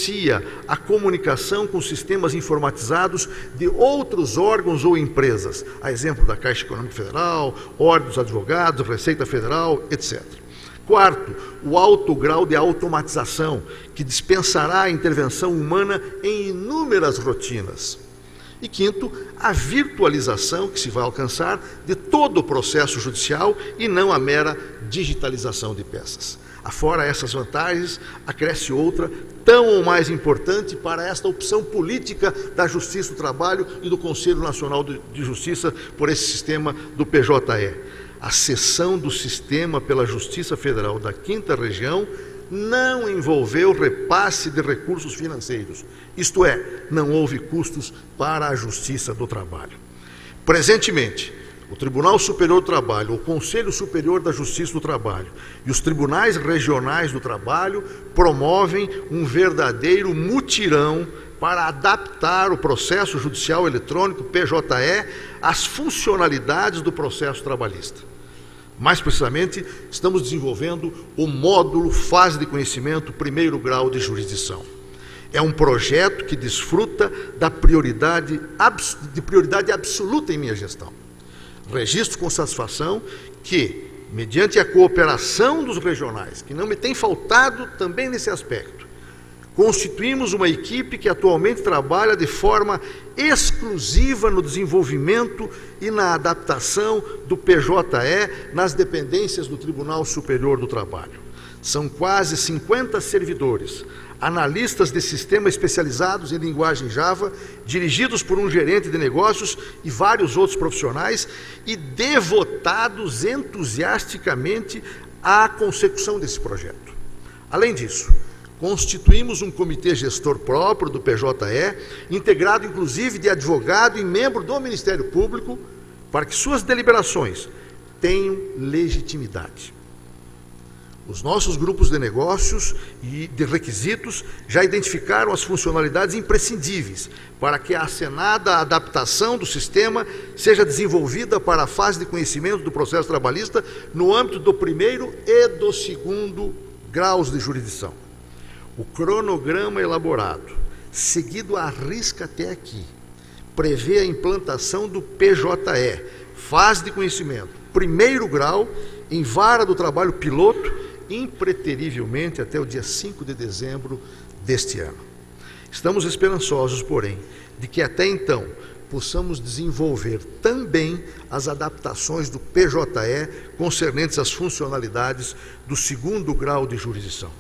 negocia a comunicação com sistemas informatizados de outros órgãos ou empresas, a exemplo da Caixa Econômica Federal, Ordem dos Advogados, Receita Federal, etc. Quarto, o alto grau de automatização, que dispensará a intervenção humana em inúmeras rotinas. E quinto, a virtualização que se vai alcançar de todo o processo judicial e não a mera digitalização de peças. Afora essas vantagens, acresce outra, tão ou mais importante para esta opção política da Justiça do Trabalho e do Conselho Nacional de Justiça por esse sistema do PJE. A cessão do sistema pela Justiça Federal da 5ª Região não envolveu repasse de recursos financeiros, isto é, não houve custos para a Justiça do Trabalho. Presentemente, o Tribunal Superior do Trabalho, o Conselho Superior da Justiça do Trabalho e os Tribunais Regionais do Trabalho promovem um verdadeiro mutirão para adaptar o processo judicial eletrônico PJE às funcionalidades do processo trabalhista. Mais precisamente, estamos desenvolvendo o módulo Fase de Conhecimento, 1º grau de jurisdição. É um projeto que desfruta da prioridade absoluta em minha gestão. Registro com satisfação que, mediante a cooperação dos regionais, que não me tem faltado também nesse aspecto, constituímos uma equipe que atualmente trabalha de forma exclusiva no desenvolvimento e na adaptação do PJE nas dependências do Tribunal Superior do Trabalho. São quase 50 servidores, analistas de sistema especializados em linguagem Java, dirigidos por um gerente de negócios e vários outros profissionais e devotados entusiasticamente à consecução desse projeto. Além disso, constituímos um comitê gestor próprio do PJE, integrado inclusive de advogado e membro do Ministério Público, para que suas deliberações tenham legitimidade. Os nossos grupos de negócios e de requisitos já identificaram as funcionalidades imprescindíveis para que a acenada adaptação do sistema seja desenvolvida para a fase de conhecimento do processo trabalhista no âmbito do 1º e do 2º graus de jurisdição. O cronograma elaborado, seguido à risca até aqui, prevê a implantação do PJE, fase de conhecimento, 1º grau, em vara do trabalho piloto, impreterivelmente até o dia 5 de dezembro deste ano. Estamos esperançosos, porém, de que até então possamos desenvolver também as adaptações do PJE concernentes às funcionalidades do 2º grau de jurisdição.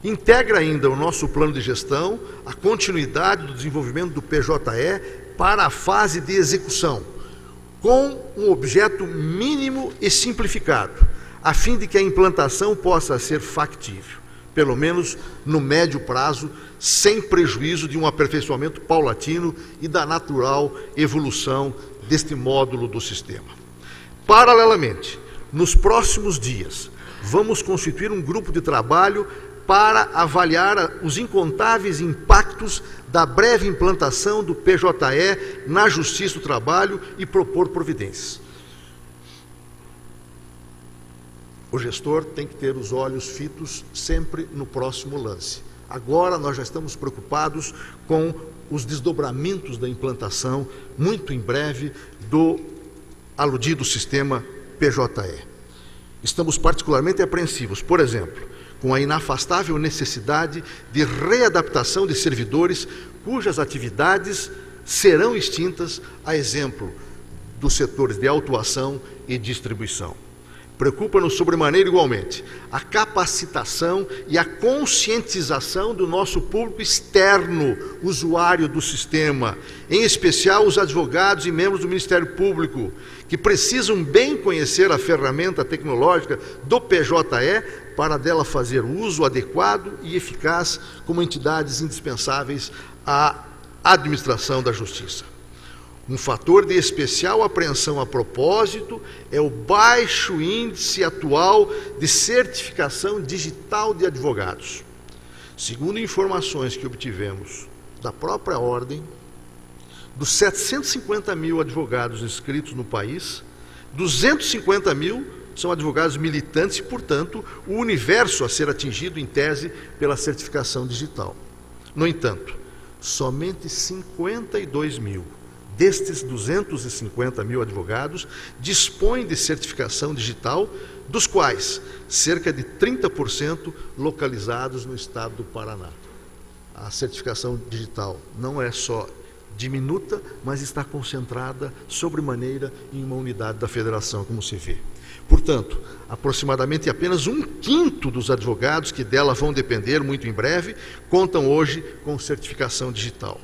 Integra ainda o nosso plano de gestão a continuidade do desenvolvimento do PJE para a fase de execução, com um objeto mínimo e simplificado, a fim de que a implantação possa ser factível, pelo menos no médio prazo, sem prejuízo de um aperfeiçoamento paulatino e da natural evolução deste módulo do sistema. Paralelamente, nos próximos dias, vamos constituir um grupo de trabalho para avaliar os incontáveis impactos da breve implantação do PJE na Justiça do Trabalho e propor providências. O gestor tem que ter os olhos fitos sempre no próximo lance. Agora nós já estamos preocupados com os desdobramentos da implantação, muito em breve, do aludido sistema PJE. Estamos particularmente apreensivos, por exemplo, com a inafastável necessidade de readaptação de servidores cujas atividades serão extintas, a exemplo dos setores de autuação e distribuição. Preocupa-nos sobremaneira igualmente a capacitação e a conscientização do nosso público externo, usuário do sistema, em especial os advogados e membros do Ministério Público, que precisam bem conhecer a ferramenta tecnológica do PJE para dela fazer uso adequado e eficaz como entidades indispensáveis à administração da Justiça. Um fator de especial apreensão a propósito é o baixo índice atual de certificação digital de advogados. Segundo informações que obtivemos da própria Ordem, dos 750 mil advogados inscritos no país, 250 mil são advogados militantes e, portanto, o universo a ser atingido, em tese, pela certificação digital. No entanto, somente 52 mil destes 250 mil advogados dispõem de certificação digital, dos quais cerca de 30% localizados no estado do Paraná. A certificação digital não é só diminuta, mas está concentrada sobremaneira em uma unidade da federação, como se vê. Portanto, aproximadamente apenas 1/5 dos advogados que dela vão depender muito em breve contam hoje com certificação digital.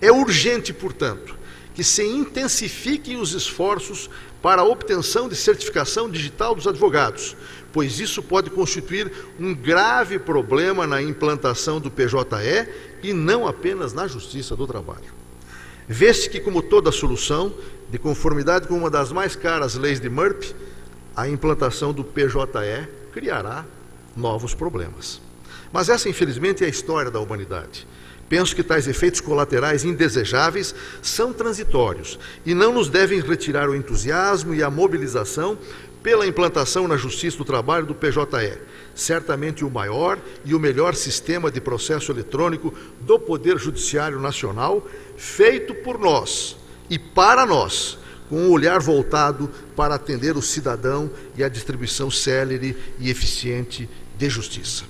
É urgente, portanto, que se intensifiquem os esforços para a obtenção de certificação digital dos advogados, pois isso pode constituir um grave problema na implantação do PJE e não apenas na Justiça do Trabalho. Vê-se que, como toda solução, de conformidade com uma das mais caras leis de Murphy, a implantação do PJE criará novos problemas. Mas essa, infelizmente, é a história da humanidade. Penso que tais efeitos colaterais indesejáveis são transitórios e não nos devem retirar o entusiasmo e a mobilização pela implantação na Justiça do Trabalho do PJE, certamente o maior e o melhor sistema de processo eletrônico do Poder Judiciário Nacional, feito por nós e para nós, com um olhar voltado para atender o cidadão e a distribuição célere e eficiente de justiça.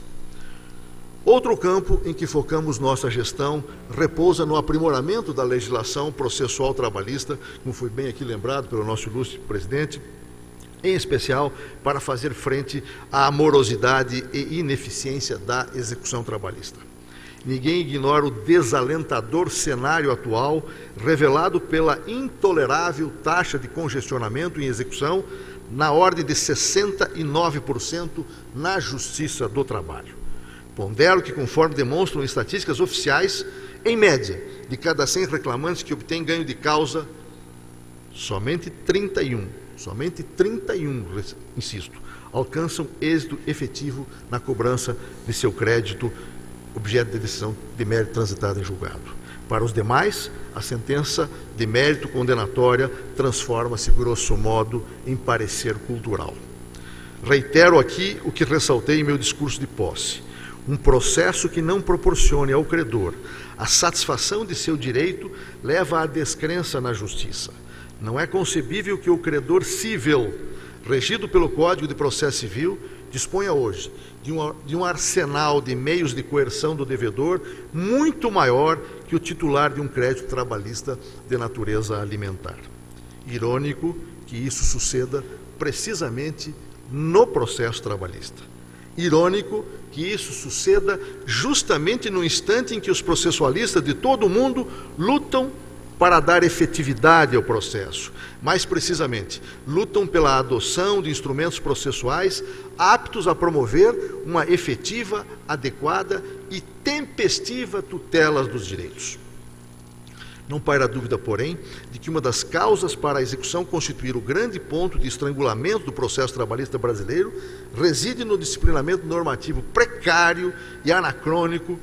Outro campo em que focamos nossa gestão repousa no aprimoramento da legislação processual trabalhista, como foi bem aqui lembrado pelo nosso ilustre presidente, em especial para fazer frente à morosidade e ineficiência da execução trabalhista. Ninguém ignora o desalentador cenário atual, revelado pela intolerável taxa de congestionamento em execução, na ordem de 69% na Justiça do Trabalho. Pondero que, conforme demonstram estatísticas oficiais, em média, de cada 100 reclamantes que obtêm ganho de causa, somente 31, insisto, alcançam êxito efetivo na cobrança de seu crédito, objeto de decisão de mérito transitada em julgado. Para os demais, a sentença de mérito condenatória transforma-se, grosso modo, em parecer cultural. Reitero aqui o que ressaltei em meu discurso de posse. Um processo que não proporcione ao credor a satisfação de seu direito leva à descrença na justiça. Não é concebível que o credor cível, regido pelo Código de Processo Civil, disponha hoje de um arsenal de meios de coerção do devedor muito maior que o titular de um crédito trabalhista de natureza alimentar. Irônico que isso suceda precisamente no processo trabalhista. Irônico que isso suceda justamente no instante em que os processualistas de todo o mundo lutam para dar efetividade ao processo. Mais precisamente, lutam pela adoção de instrumentos processuais aptos a promover uma efetiva, adequada e tempestiva tutela dos direitos. Não paira dúvida, porém, de que uma das causas para a execução constituir o grande ponto de estrangulamento do processo trabalhista brasileiro reside no disciplinamento normativo precário e anacrônico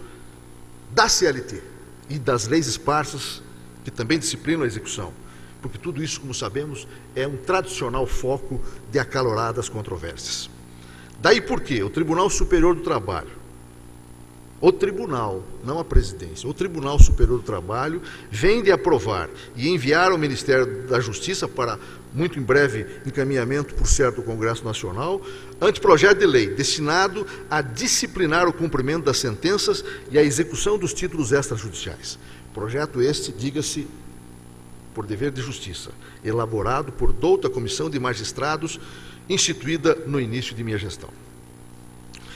da CLT e das leis esparsas que também disciplinam a execução, porque tudo isso, como sabemos, é um tradicional foco de acaloradas controvérsias. Daí porque o Tribunal Superior do Trabalho, o Tribunal, não a Presidência, o Tribunal Superior do Trabalho vem de aprovar e enviar ao Ministério da Justiça para muito em breve encaminhamento por certo ao Congresso Nacional, anteprojeto de lei destinado a disciplinar o cumprimento das sentenças e a execução dos títulos extrajudiciais. Projeto este, diga-se, por dever de justiça, elaborado por douta comissão de magistrados instituída no início de minha gestão.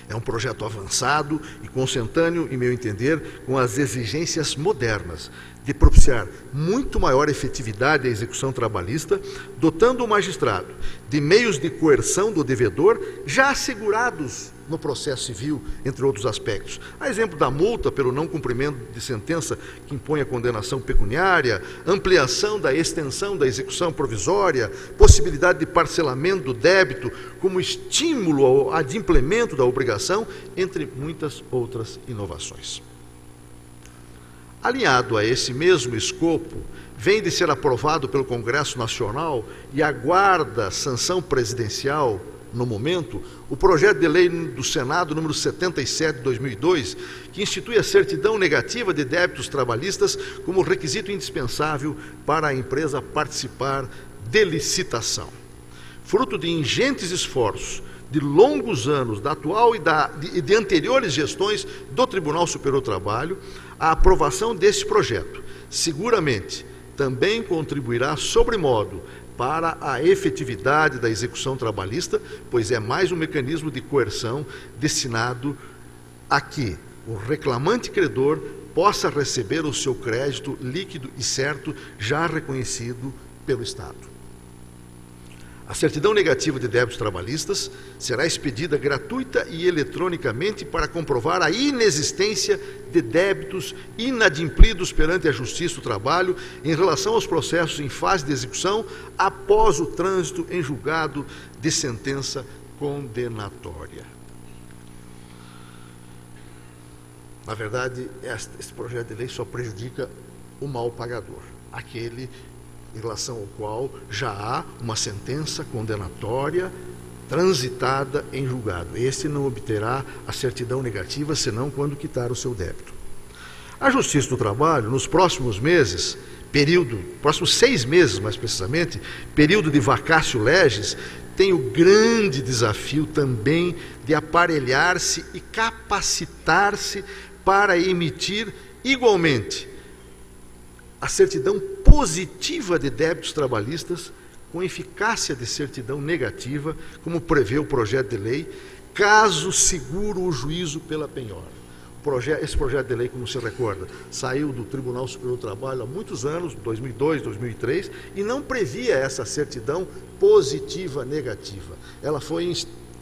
É um projeto avançado e consentâneo, em meu entender, com as exigências modernas de propiciar muito maior efetividade à execução trabalhista, dotando o magistrado de meios de coerção do devedor já assegurados no processo civil, entre outros aspectos. A exemplo da multa pelo não cumprimento de sentença que impõe a condenação pecuniária, ampliação da extensão da execução provisória, possibilidade de parcelamento do débito como estímulo ao adimplemento da obrigação, entre muitas outras inovações. Alinhado a esse mesmo escopo, vem de ser aprovado pelo Congresso Nacional e aguarda sanção presidencial no momento, o projeto de lei do Senado número 77 de 2002, que institui a certidão negativa de débitos trabalhistas como requisito indispensável para a empresa participar de licitação. Fruto de ingentes esforços de longos anos da atual e de anteriores gestões do Tribunal Superior do Trabalho, a aprovação desse projeto seguramente também contribuirá sobremodo para a efetividade da execução trabalhista, pois é mais um mecanismo de coerção destinado a que o reclamante credor possa receber o seu crédito líquido e certo já reconhecido pelo Estado. A certidão negativa de débitos trabalhistas será expedida gratuita e eletronicamente para comprovar a inexistência de débitos inadimplidos perante a Justiça do Trabalho em relação aos processos em fase de execução após o trânsito em julgado de sentença condenatória. Na verdade, esse projeto de lei só prejudica o mal pagador, aquele em relação ao qual já há uma sentença condenatória transitada em julgado. Este não obterá a certidão negativa, senão quando quitar o seu débito. A Justiça do Trabalho, nos próximos meses, próximos 6 meses mais precisamente, período de vacatio legis, tem o grande desafio também de aparelhar-se e capacitar-se para emitir igualmente a certidão positiva de débitos trabalhistas com eficácia de certidão negativa, como prevê o projeto de lei, caso seguro o juízo pela penhora. Esse projeto de lei, como se recorda, saiu do Tribunal Superior do Trabalho há muitos anos, 2002, 2003, e não previa essa certidão positiva negativa. Ela foi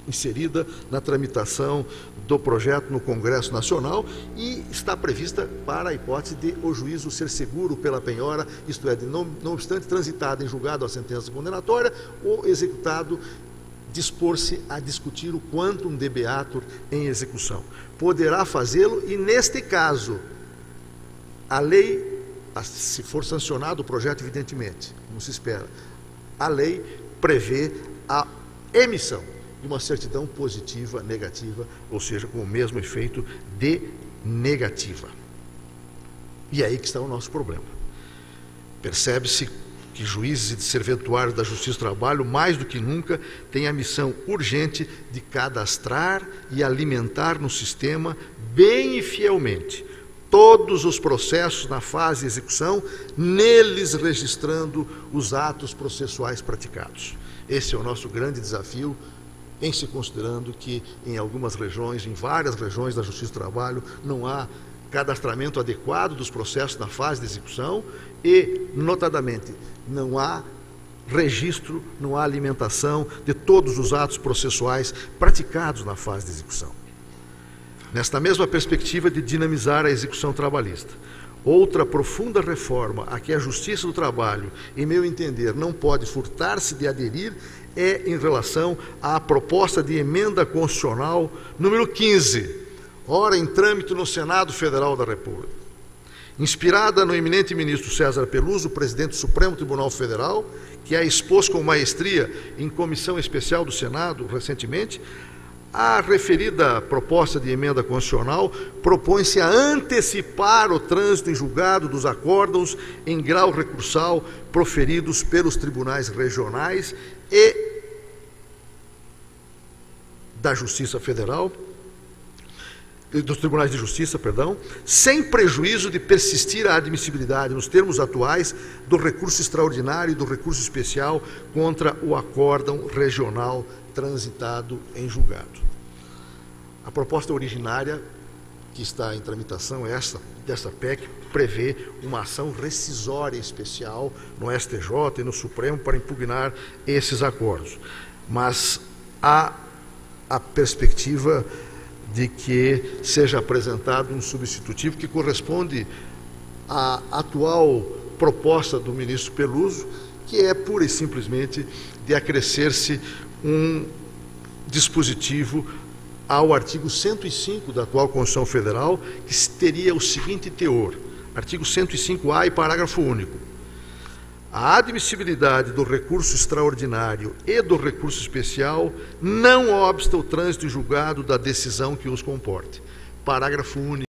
inserida na tramitação do projeto no Congresso Nacional e está prevista para a hipótese de o juízo ser seguro pela penhora, isto é, de não obstante transitada em julgado a sentença condenatória, o executado dispor-se a discutir o quantum de beatur em execução. Poderá fazê-lo e, neste caso, a lei, se for sancionado o projeto, evidentemente, como se espera, a lei prevê a emissão de uma certidão positiva, negativa, ou seja, com o mesmo efeito de negativa. E é aí que está o nosso problema. Percebe-se que juízes e serventuários da Justiça do Trabalho, mais do que nunca, têm a missão urgente de cadastrar e alimentar no sistema, bem e fielmente, todos os processos na fase de execução, neles registrando os atos processuais praticados. Esse é o nosso grande desafio, em se considerando que em algumas regiões, em várias regiões da Justiça do Trabalho, não há cadastramento adequado dos processos na fase de execução e, notadamente, não há registro, não há alimentação de todos os atos processuais praticados na fase de execução. Nesta mesma perspectiva de dinamizar a execução trabalhista, outra profunda reforma a que a Justiça do Trabalho, em meu entender, não pode furtar-se de aderir é em relação à proposta de emenda constitucional número 15, ora em trâmite no Senado Federal da República. Inspirada no eminente ministro César Peluso, presidente do Supremo Tribunal Federal, que a expôs com maestria em comissão especial do Senado recentemente, a referida proposta de emenda constitucional propõe-se a antecipar o trânsito em julgado dos acórdãos em grau recursal proferidos pelos tribunais regionais e da Justiça Federal, dos Tribunais de Justiça, perdão, sem prejuízo de persistir a admissibilidade, nos termos atuais, do recurso extraordinário e do recurso especial contra o acórdão regional transitado em julgado. A proposta originária que está em tramitação, desta PEC, prevê uma ação rescisória especial no STJ e no Supremo para impugnar esses acordos. Mas há a perspectiva de que seja apresentado um substitutivo que corresponde à atual proposta do ministro Peluso, que é pura e simplesmente de acrescer-se um dispositivo ao artigo 105 da atual Constituição Federal, que teria o seguinte teor: artigo 105A e parágrafo único. a admissibilidade do recurso extraordinário e do recurso especial não obsta o trânsito em julgado da decisão que os comporte. Parágrafo único.